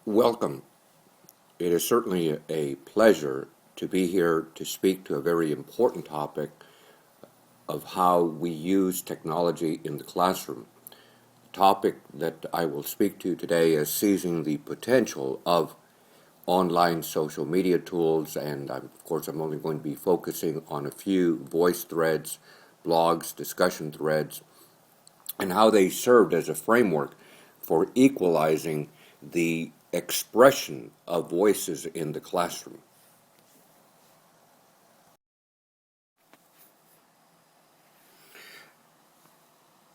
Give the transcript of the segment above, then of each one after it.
Welcome. It is certainly a pleasure to be here to speak to a very important topic of how we use technology in the classroom. The topic that I will speak to today is seizing the potential of online social media tools, and of course I'm only going to be focusing on a few voice threads, blogs, discussion threads, and how they served as a framework for equalizing the expression of voices in the classroom.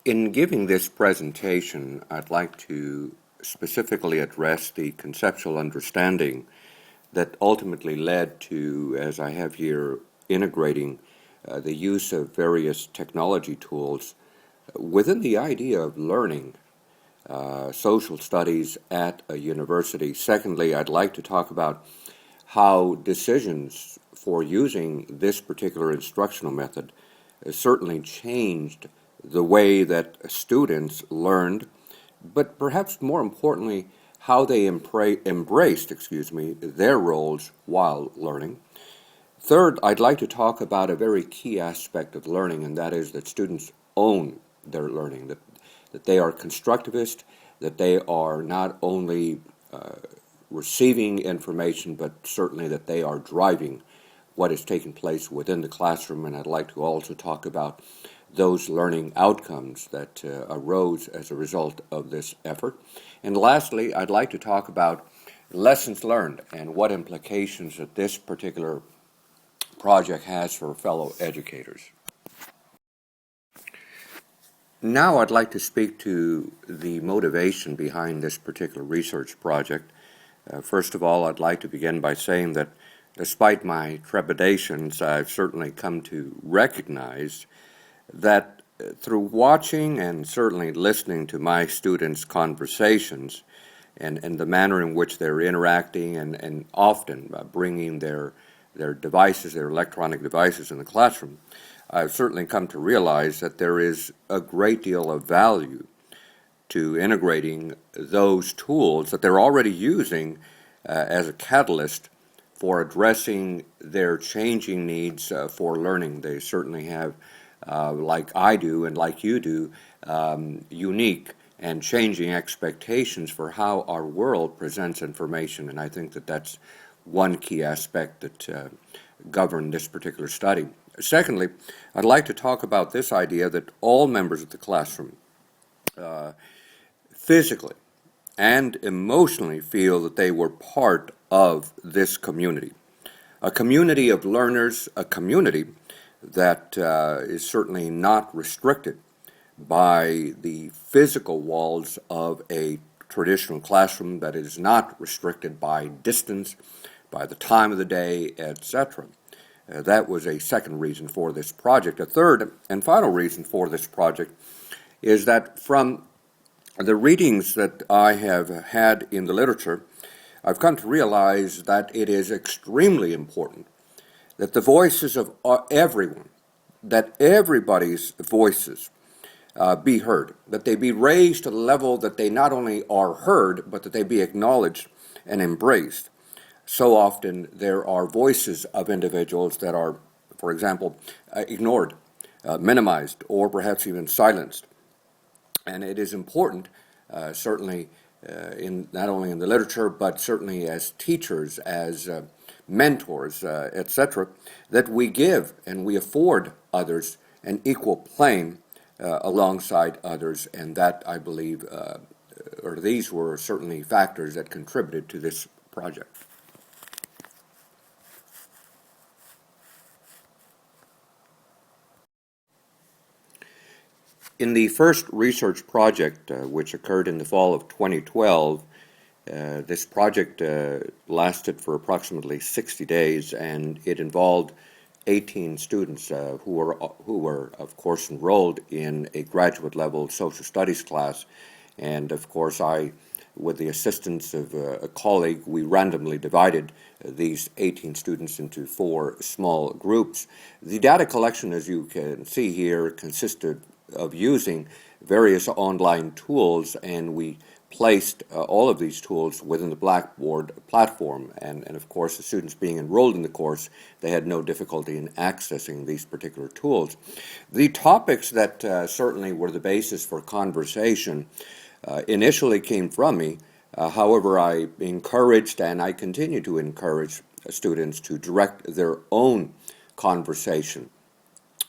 In giving this presentation, I'd like to specifically address the conceptual understanding that ultimately led to, as I have here, integrating the use of various technology tools within the idea of learning social studies at a university. Secondly, I'd like to talk about how decisions for using this particular instructional method certainly changed the way that students learned, but perhaps more importantly, how they embraced their roles while learning. Third, I'd like to talk about a very key aspect of learning, and that is that students own their learning, that they are constructivist, that they are not only receiving information, but certainly that they are driving what is taking place within the classroom. And I'd like to also talk about those learning outcomes that arose as a result of this effort. And lastly, I'd like to talk about lessons learned and what implications that this particular project has for fellow educators. Now I'd like to speak to the motivation behind this particular research project. First of all, I'd like to begin by saying that despite my trepidations, I've certainly come to recognize that through watching and certainly listening to my students' conversations and the manner in which they're interacting and often bringing their devices, their electronic devices in the classroom, I've certainly come to realize that there is a great deal of value to integrating those tools that they're already using as a catalyst for addressing their changing needs for learning. They certainly have, like I do and like you do, unique and changing expectations for how our world presents information, and I think that that's one key aspect that governed this particular study. Secondly, I'd like to talk about this idea that all members of the classroom physically and emotionally feel that they were part of this community. A community of learners, a community that is certainly not restricted by the physical walls of a traditional classroom, that is not restricted by distance, by the time of the day, etc. That was a second reason for this project. A third and final reason for this project is that from the readings that I have had in the literature, I've come to realize that it is extremely important that the voices of everyone, that everybody's voices be heard, that they be raised to the level that they not only are heard, but that they be acknowledged and embraced. So often there are voices of individuals that are, for example, ignored, minimized, or perhaps even silenced. And it is important, certainly not only in the literature, but certainly as teachers, as mentors, etc., that we give and we afford others an equal plane alongside others, and that I believe, or these were certainly factors that contributed to this project. In the first research project, which occurred in the fall of 2012, this project lasted for approximately 60 days, and it involved 18 students who were, of course, enrolled in a graduate level social studies class. And, of course, with the assistance of a colleague, we randomly divided these 18 students into 4 small groups. The data collection, as you can see here, consisted of using various online tools, and we placed all of these tools within the Blackboard platform. And of course, the students being enrolled in the course, they had no difficulty in accessing these particular tools. The topics that certainly were the basis for conversation initially came from me. However, I encouraged and I continue to encourage students to direct their own conversation.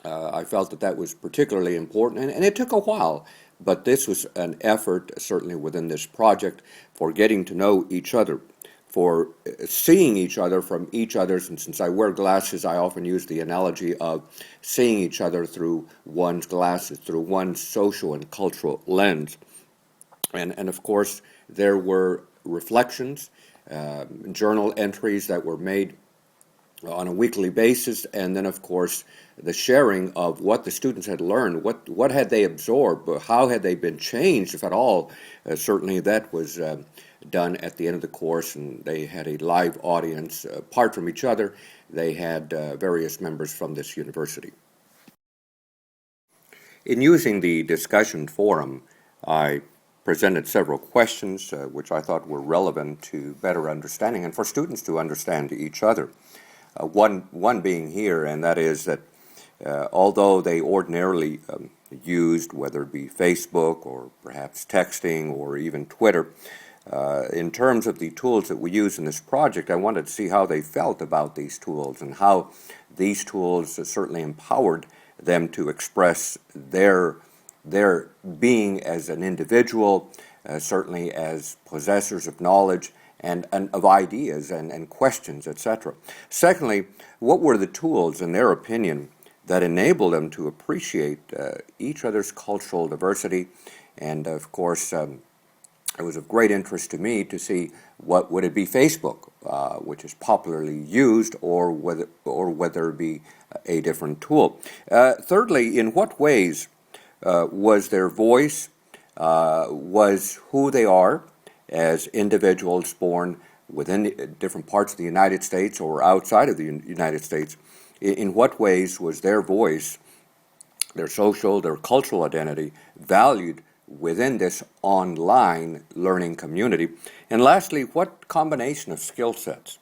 I felt that that was particularly important, and it took a while, but this was an effort, certainly within this project, for getting to know each other, for seeing each other from each other's, and since I wear glasses, I often use the analogy of seeing each other through one's glasses, through one's social and cultural lens. And of course, there were reflections, journal entries that were made on a weekly basis, and then of course the sharing of what the students had learned, what had they absorbed, how had they been changed, if at all. Certainly that was done at the end of the course, and they had a live audience. Apart from each other, they had various members from this university. In using the discussion forum, I presented several questions which I thought were relevant to better understanding and for students to understand each other. One being here, and that is that although they ordinarily used, whether it be Facebook or perhaps texting or even Twitter, in terms of the tools that we use in this project, I wanted to see how they felt about these tools and how these tools certainly empowered them to express their being as an individual, certainly as possessors of knowledge and of ideas and questions, etc. Secondly, what were the tools, in their opinion, that enabled them to appreciate each other's cultural diversity? And of course, it was of great interest to me to see what would it be Facebook, which is popularly used, or whether it be a different tool. Thirdly, in what ways was their voice, was who they are as individuals born within different parts of the United States or outside of the United States, in what ways was their voice, their social, their cultural identity valued within this online learning community? And lastly, what combination of skill sets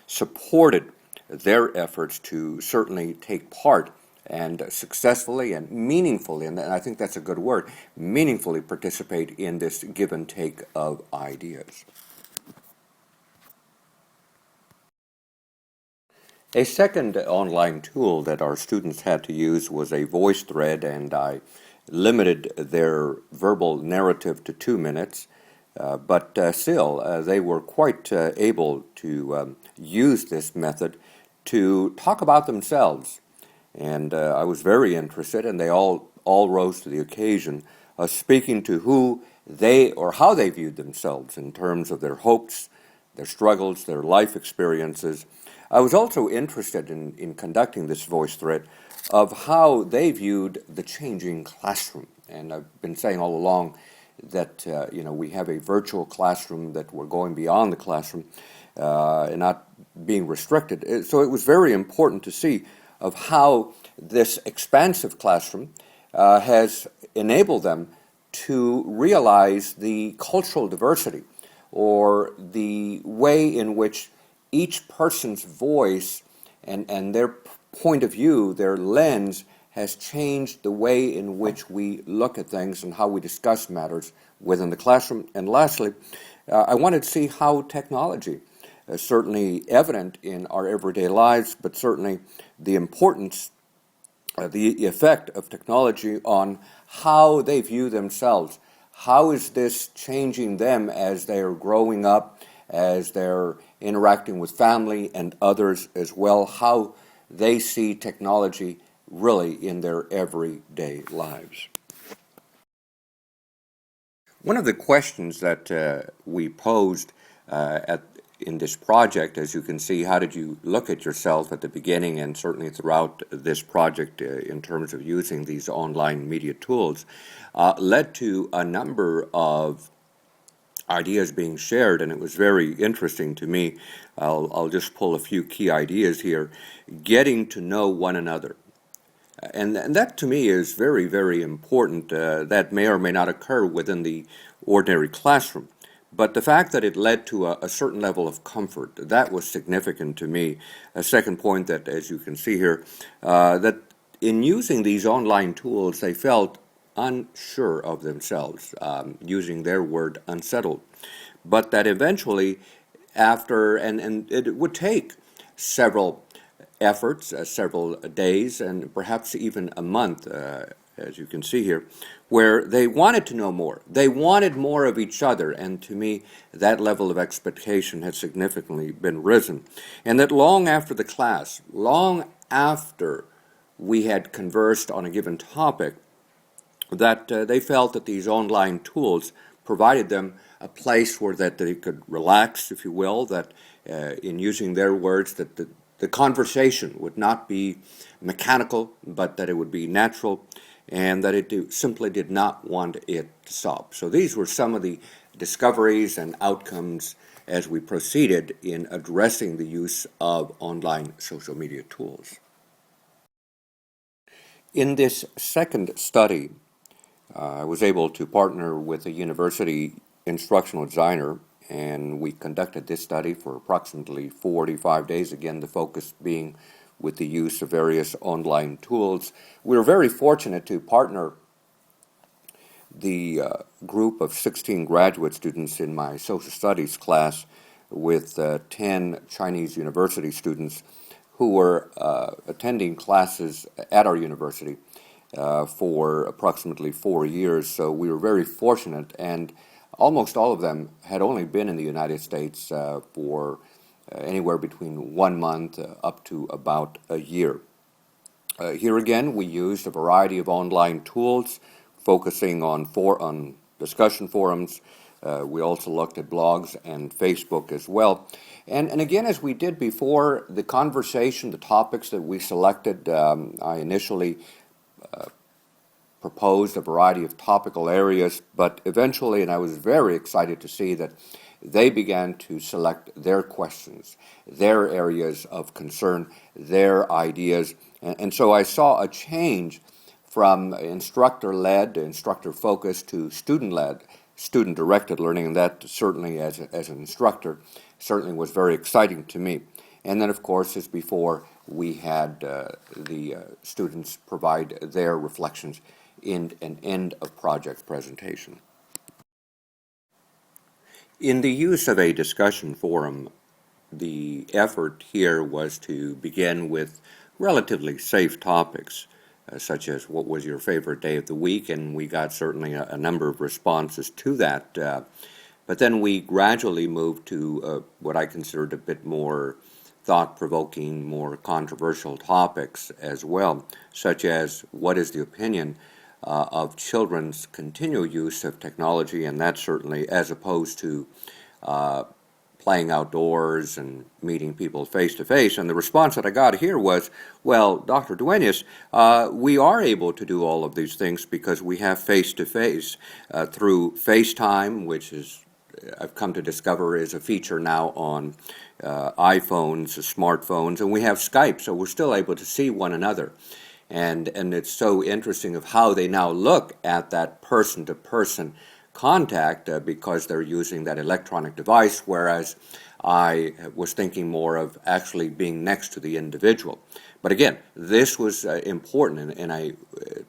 supported their efforts to certainly take part and successfully and meaningfully, and I think that's a good word, meaningfully participate in this give and take of ideas. A second online tool that our students had to use was a voice thread, and I limited their verbal narrative to 2 minutes, but still they were quite able to use this method to talk about themselves. And I was very interested, and they all rose to the occasion, speaking to who they or how they viewed themselves in terms of their hopes, their struggles, their life experiences. I was also interested in conducting this voice thread of how they viewed the changing classroom. And I've been saying all along that we have a virtual classroom, that we're going beyond the classroom and not being restricted. So it was very important to see of how this expansive classroom has enabled them to realize the cultural diversity, or the way in which each person's voice and their point of view, their lens, has changed the way in which we look at things and how we discuss matters within the classroom. And lastly, I wanted to see how technology, certainly evident in our everyday lives, but certainly the importance, the effect of technology on how they view themselves. How is this changing them as they are growing up, as they're interacting with family and others as well, how they see technology really in their everyday lives? One of the questions that we posed in this project, as you can see, how did you look at yourself at the beginning and certainly throughout this project in terms of using these online media tools, led to a number of ideas being shared, and it was very interesting to me. I'll just pull a few key ideas here. Getting to know one another, And that to me is very, very important. That may or may not occur within the ordinary classroom. But the fact that it led to a certain level of comfort, that was significant to me. A second point that, as you can see here, that in using these online tools, they felt unsure of themselves, using their word unsettled. But that eventually, and it would take several efforts, several days, and perhaps even a month, as you can see here, where they wanted to know more. They wanted more of each other, and to me, that level of expectation has significantly been risen. And that long after the class, long after we had conversed on a given topic, that they felt that these online tools provided them a place where that they could relax, if you will, that in using their words, that the conversation would not be mechanical, but that it would be natural, and that it simply did not want it to stop. So these were some of the discoveries and outcomes as we proceeded in addressing the use of online social media tools. In this second study, I was able to partner with a university instructional designer, and we conducted this study for approximately 45 days, again, the focus being with the use of various online tools. We were very fortunate to partner the group of 16 graduate students in my social studies class with 10 Chinese university students who were attending classes at our university for approximately 4 years. So we were very fortunate, and almost all of them had only been in the United States for anywhere between 1 month up to about a year. Here again, we used a variety of online tools, focusing on discussion forums. We also looked at blogs and Facebook as well. And again, as we did before, the conversation, the topics that we selected, I initially proposed a variety of topical areas, but eventually, and I was very excited to see that they began to select their questions, their areas of concern, their ideas. And so I saw a change from instructor-led, instructor-focused to student-led, student-directed learning, and that certainly, as an instructor, certainly was very exciting to me. And then, of course, as before, we had the students provide their reflections in an end-of-project presentation. In the use of a discussion forum, the effort here was to begin with relatively safe topics, such as what was your favorite day of the week, and we got certainly a number of responses to that. But then we gradually moved to what I considered a bit more thought-provoking, more controversial topics as well, such as what is the opinion of children's continual use of technology, and that certainly as opposed to playing outdoors and meeting people face to face. And the response that I got here was, well, Dr. Duenas, we are able to do all of these things because we have face to face through FaceTime, which is I've come to discover is a feature now on iPhones, smartphones, and we have Skype, so we're still able to see one another. And it's so interesting of how they now look at that person-to-person contact because they're using that electronic device, whereas I was thinking more of actually being next to the individual. But again, this was important, and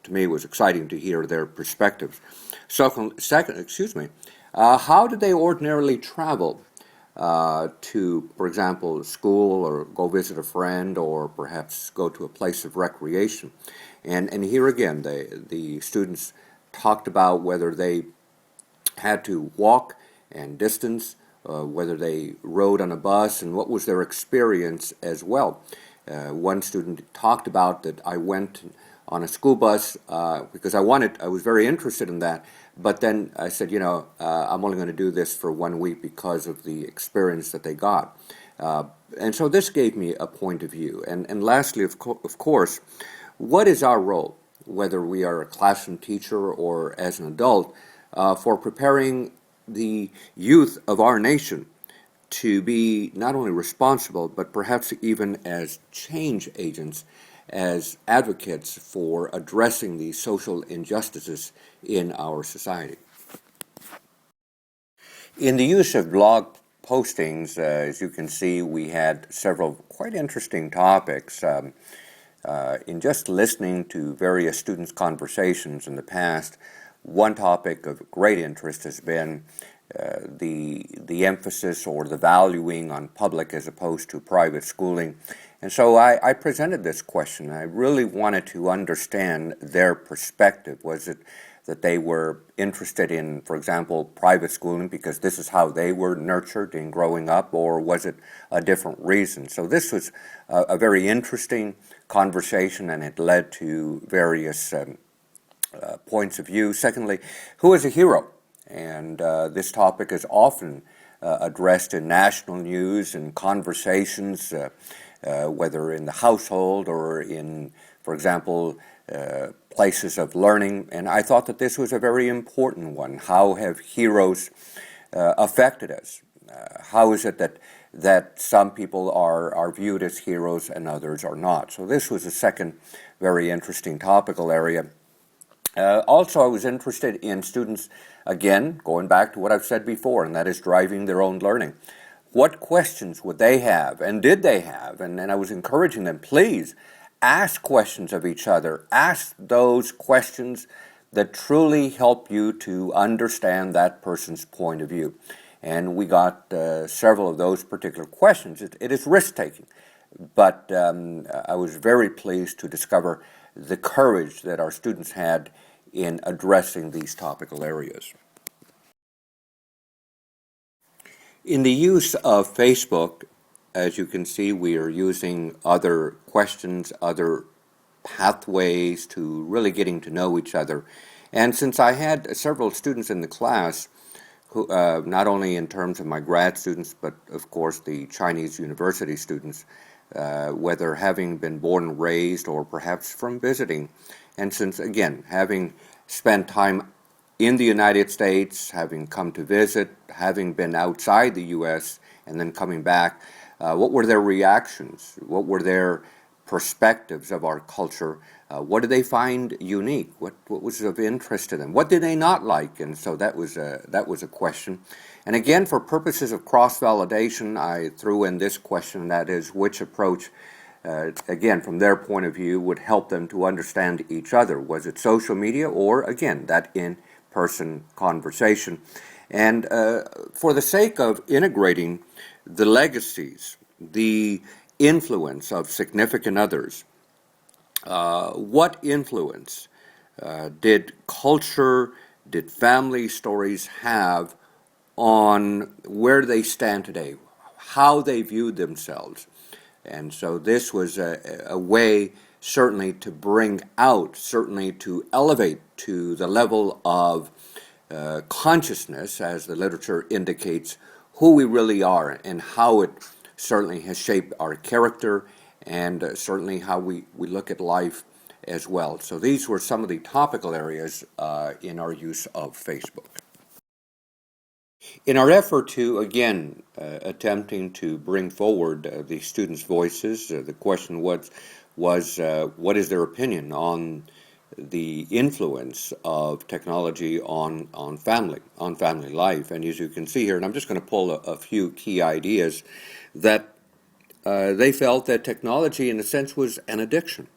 to me it was exciting to hear their perspectives. So, second, how do they ordinarily travel to, for example, school or go visit a friend or perhaps go to a place of recreation? And here again, the students talked about whether they had to walk and distance, whether they rode on a bus, and what was their experience as well. One student talked about that I went on a school bus because I was very interested in that, but then I said, I'm only going to do this for 1 week because of the experience that they got. And so this gave me a point of view. And lastly, of course, what is our role, whether we are a classroom teacher or as an adult, for preparing the youth of our nation to be not only responsible, but perhaps even as change agents as advocates for addressing these social injustices in our society. In the use of blog postings, as you can see, we had several quite interesting topics. In just listening to various students' conversations in the past, one topic of great interest has been the emphasis or the valuing on public as opposed to private schooling. And so I presented this question. I really wanted to understand their perspective. Was it that they were interested in, for example, private schooling because this is how they were nurtured in growing up, or was it a different reason? So this was a very interesting conversation, and it led to various points of view. Secondly, who is a hero? And this topic is often addressed in national news and conversations, whether in the household or in, for example, places of learning. And I thought that this was a very important one. How have heroes affected us? How is it that some people are viewed as heroes and others are not? So this was a second very interesting topical area. Also, I was interested in students, again, going back to what I've said before, and that is driving their own learning. What questions would they have, and did they have? And I was encouraging them, please, ask questions of each other. Ask those questions that truly help you to understand that person's point of view. And we got several of those particular questions. It is risk-taking, but I was very pleased to discover the courage that our students had in addressing these topical areas. In the use of Facebook, as you can see, we are using other questions, other pathways to really getting to know each other. And since I had several students in the class, who, not only in terms of my grad students, but of course the Chinese university students, whether having been born and raised or perhaps from visiting. And since, again, having spent time in the United States, having come to visit, having been outside the U.S., and then coming back, what were their reactions? What were their perspectives of our culture? What did they find unique? What was of interest to them? What did they not like? And so that was a question. And again, for purposes of cross-validation, I threw in this question, that is, which approach, again, from their point of view, would help them to understand each other? Was it social media or, again, that in-person conversation? And for the sake of integrating the legacies, the influence of significant others, what influence did culture, did family stories have on where they stand today, how they viewed themselves? And so this was a way certainly to bring out, certainly to elevate to the level of consciousness, as the literature indicates, who we really are and how it certainly has shaped our character and certainly how we look at life as well. So these were some of the topical areas in our use of Facebook. In our effort to, again, attempting to bring forward the students' voices, the question was what is their opinion on the influence of technology on family life? And as you can see here, and I'm just going to pull a few key ideas, that they felt that technology, in a sense, was an addiction.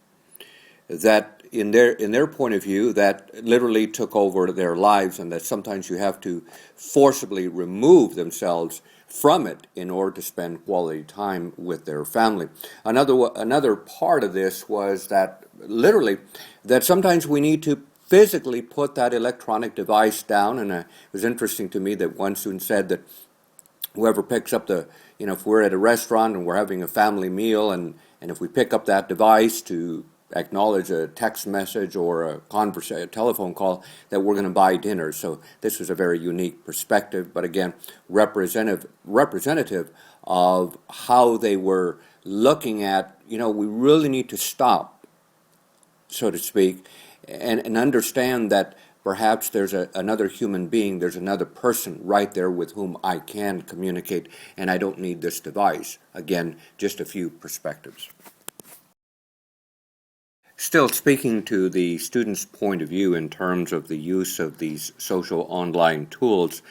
That in their point of view, that literally took over their lives, and that sometimes you have to forcibly remove themselves from it in order to spend quality time with their family. Another part of this was that literally that sometimes we need to physically put that electronic device down. And it was interesting to me that one student said that whoever picks up if we're at a restaurant and we're having a family meal, and if we pick up that device to acknowledge a text message or a telephone call, that we're going to buy dinner. So this was a very unique perspective, but again, representative of how they were looking at, we really need to stop, so to speak, and understand that perhaps there's another human being, there's another person right there with whom I can communicate, and I don't need this device. Again, just a few perspectives. Still speaking to the student's point of view in terms of the use of these social online tools,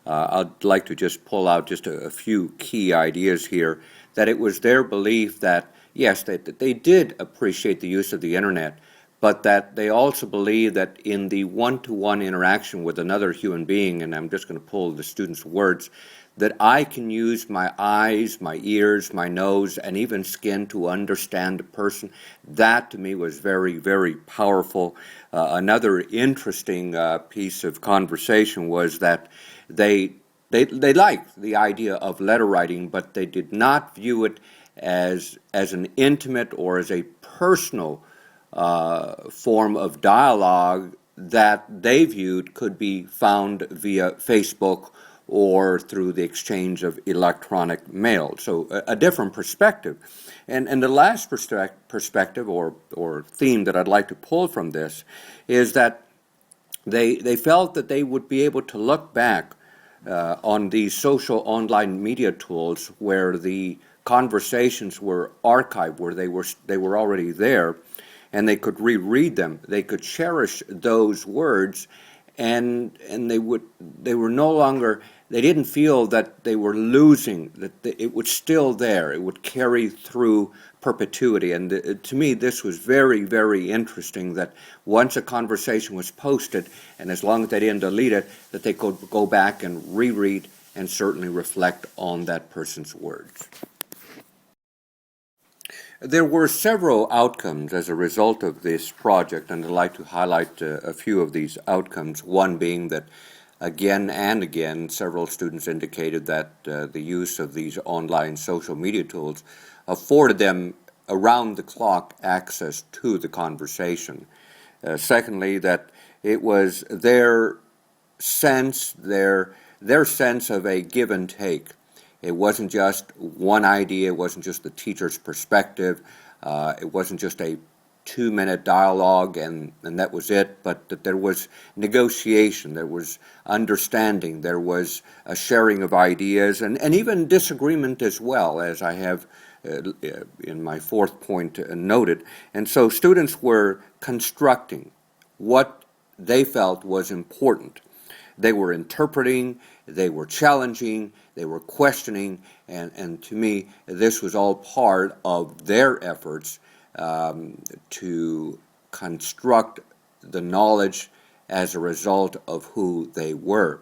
I'd like to just pull out just a few key ideas here. That it was their belief that, yes, that they did appreciate the use of the internet, but that they also believe that in the one-to-one interaction with another human being, and I'm just going to pull the student's words, that I can use my eyes, my ears, my nose, and even skin to understand a person. That to me was very, very powerful. Another interesting piece of conversation was that they liked the idea of letter writing, but they did not view it as an intimate or as a personal form of dialogue that they viewed could be found via Facebook or through the exchange of electronic mail. So a different perspective. And the last perspective or theme that I'd like to pull from this is that they felt that they would be able to look back on these social online media tools where the conversations were archived, where they were already there, and they could reread them. They could cherish those words, and they were no longer. They didn't feel that they were losing, that it was still there. It would carry through perpetuity. And to me, this was very, very interesting that once a conversation was posted, and as long as they didn't delete it, that they could go back and reread and certainly reflect on that person's words. There were several outcomes as a result of this project, and I'd like to highlight a few of these outcomes. One being that again and again, several students indicated that the use of these online social media tools afforded them around-the-clock access to the conversation. Secondly, that it was their sense of a give and take. It wasn't just one idea, it wasn't just the teacher's perspective, it wasn't just a 2-minute dialogue and that was it, but that there was negotiation, there was understanding, there was a sharing of ideas, and even disagreement as well, as I have in my fourth point noted. And so students were constructing what they felt was important. They were interpreting, they were challenging, they were questioning, and to me, this was all part of their efforts to construct the knowledge as a result of who they were.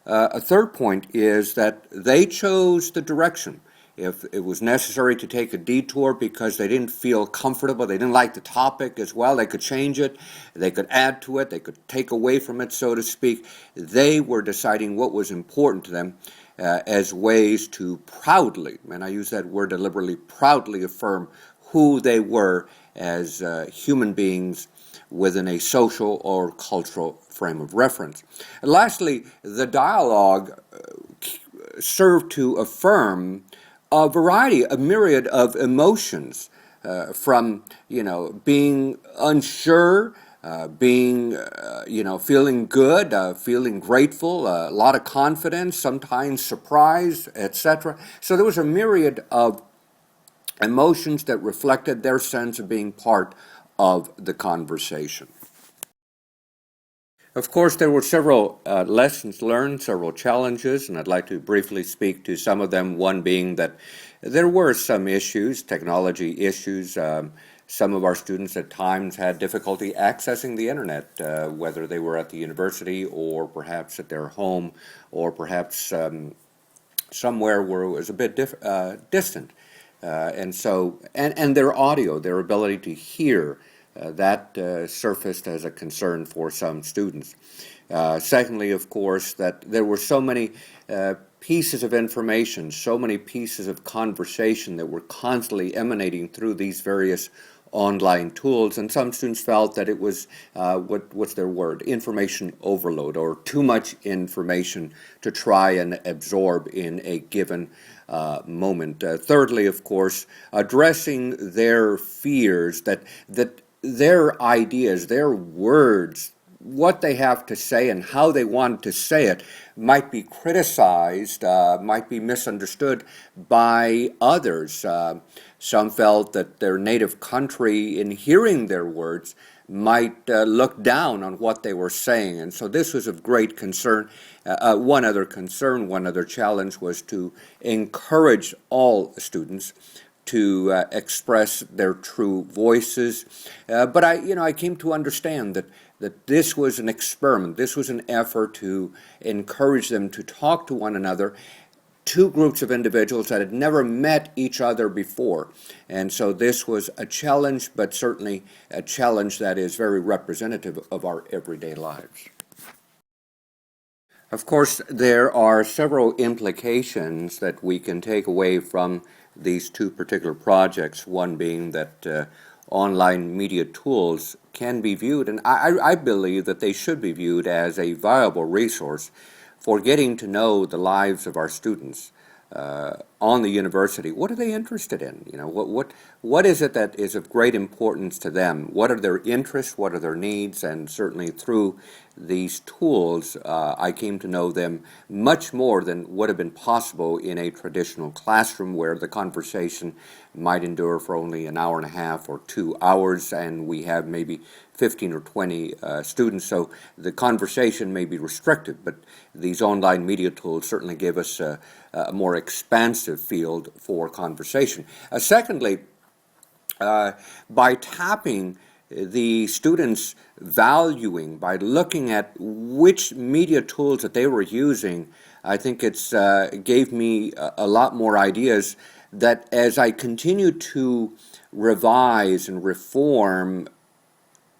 A third point is that they chose the direction. If it was necessary to take a detour because they didn't feel comfortable, they didn't like the topic as well, they could change it, they could add to it, they could take away from it, so to speak. They were deciding what was important to them as ways to proudly, and I use that word deliberately, proudly affirm who they were as human beings within a social or cultural frame of reference. And lastly, the dialogue served to affirm a variety, a myriad of emotions, from being unsure, feeling good, feeling grateful, a lot of confidence, sometimes surprise, etc. So there was a myriad of emotions that reflected their sense of being part of the conversation. Of course, there were several lessons learned, several challenges, and I'd like to briefly speak to some of them, one being that there were some issues, technology issues. Some of our students at times had difficulty accessing the internet, whether they were at the university or perhaps at their home or perhaps somewhere where it was a bit distant. And their audio, their ability to hear, that surfaced as a concern for some students. Secondly, of course, that there were so many pieces of information, so many pieces of conversation that were constantly emanating through these various online tools, and some students felt that it was, what's their word, information overload, or too much information to try and absorb in a given moment. Thirdly, of course, addressing their fears that their ideas, their words, what they have to say and how they want to say it might be criticized, might be misunderstood by others. Some felt that their native country, in hearing their words, might look down on what they were saying. And so this was of great concern. One other concern, one other challenge was to encourage all students to express their true voices. But I came to understand that this was an experiment. This was an effort to encourage them to talk to one another, two groups of individuals that had never met each other before. And so this was a challenge, but certainly a challenge that is very representative of our everyday lives. Of course, there are several implications that we can take away from these two particular projects, one being that online media tools can be viewed, and I believe that they should be viewed as a viable resource for getting to know the lives of our students on the university. What are they interested in? What is it that is of great importance to them? What are their interests? What are their needs? And certainly through these tools, I came to know them much more than would have been possible in a traditional classroom where the conversation might endure for only an hour and a half or 2 hours, and we have maybe 15 or 20 students, so the conversation may be restricted, but these online media tools certainly give us a more expansive field for conversation. Secondly, by tapping the students' valuing, by looking at which media tools that they were using, I think it's gave me a lot more ideas that as I continue to revise and reform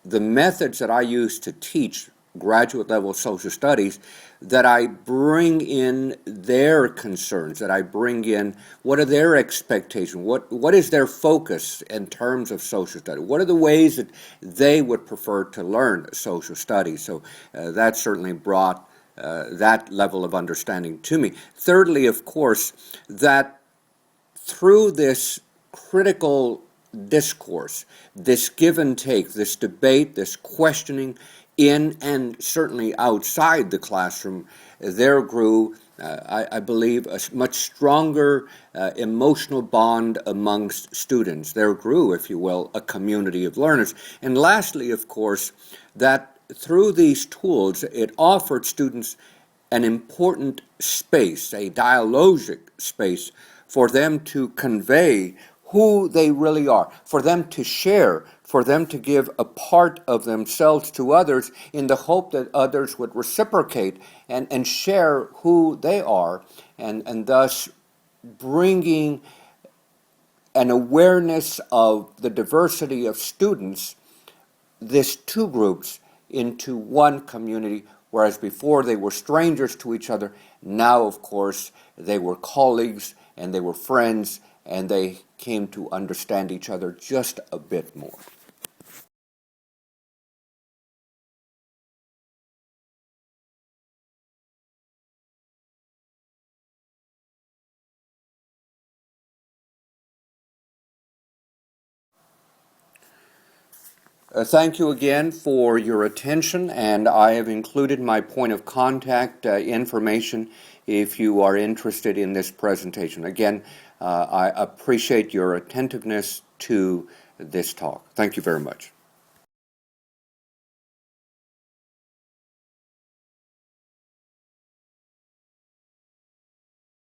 the methods that I use to teach graduate level social studies, that I bring in their concerns, that I bring in what are their expectations, what is their focus in terms of social studies, what are the ways that they would prefer to learn social studies. So that certainly brought that level of understanding to me. Thirdly, of course, that through this critical discourse, this give and take, this debate, this questioning in and certainly outside the classroom, there grew, I believe, a much stronger emotional bond amongst students. There grew, if you will, a community of learners. And lastly, of course, that through these tools, it offered students an important space, a dialogic space, for them to convey who they really are, for them to share, for them to give a part of themselves to others in the hope that others would reciprocate and share who they are, and thus bringing an awareness of the diversity of students, these two groups, into one community, whereas before they were strangers to each other. Now, of course, they were colleagues and they were friends, and they came to understand each other just a bit more. Thank you again for your attention, and I have included my point of contact information if you are interested in this presentation. Again, I appreciate your attentiveness to this talk. Thank you very much.